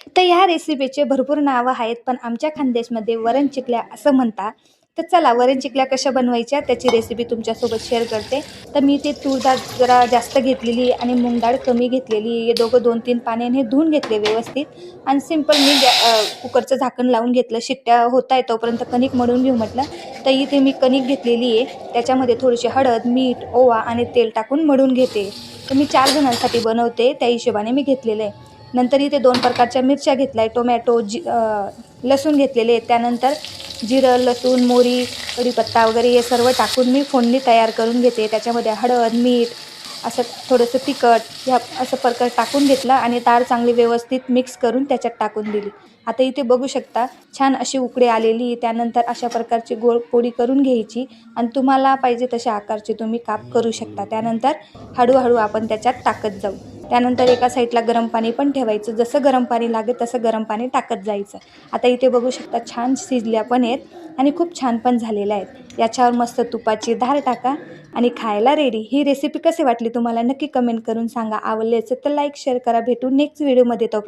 तर ह्या रेसिपीचे भरपूर नावं आहेत, पण आमच्या खानदेशमध्ये वरण चिकल्या असं म्हणतात. तर चला वरण चिकल्या कशा बनवायच्या त्याची रेसिपी तुमच्यासोबत शेअर करते. तर मी ते तूर डाळ जरा जास्त घेतलेली आहे आणि मूग डाळ कमी घेतलेली आहे. हे दोघं 2-3 पाण्याने धुवून घेतले व्यवस्थित आणि सिंपल मी कुकरचं झाकण लावून घेतलं. शिट्ट्या होत आहे तोपर्यंत कणिक मळून घेऊ म्हटलं. तर इथे मी कणिक घेतलेली आहे. त्याच्यामध्ये थोडीशी हळद, मीठ, ओवा आणि तेल टाकून मळून घेते. तर मी 4 जणांसाठी बनवते, त्या हिशोबाने मी घेतलेलं आहे. नंतर इथे 2 प्रकारच्या मिरच्या घेतल्या आहे, टोमॅटो, लसूण घेतलेले आहे. त्यानंतर जिरं, लसूण, मोहरी, कढीपत्ता वगैरे हे सर्व टाकून मी फोडणी तयार करून घेते. त्याच्यामध्ये हळद, मीठ, असं थोडंसं तिखट ह्या असं प्रकार टाकून घेतलं आणि डाळ चांगली व्यवस्थित मिक्स करून त्याच्यात टाकून दिली. आता इथे बघू शकता छान अशी उकळी आलेली. त्यानंतर अशा प्रकारची गोल पोळी करून घ्यायची आणि तुम्हाला पाहिजे तशा आकारचे तुम्ही काप करू शकता. त्यानंतर हळूहळू आपण त्याच्यात टाकत जाऊ. त्यानंतर एका साईडला गरम पाणी पण ठेवायचं. जसं गरम पाणी लागेल तसं गरम पाणी टाकत जायचं. आता इथे बघू शकता छान शिजल्या पण आहेत आणि खूप छान पण झालेल्या आहेत. याच्यावर मस्त तुपाची धार टाका आणि खायला रेडी. ही रेसिपी कशी वाटली तुम्हाला नक्की कमेंट करून सांगा. आवडली असेल तर लाईक शेअर करा. भेटू नेक्स्ट व्हिडिओमध्ये. तो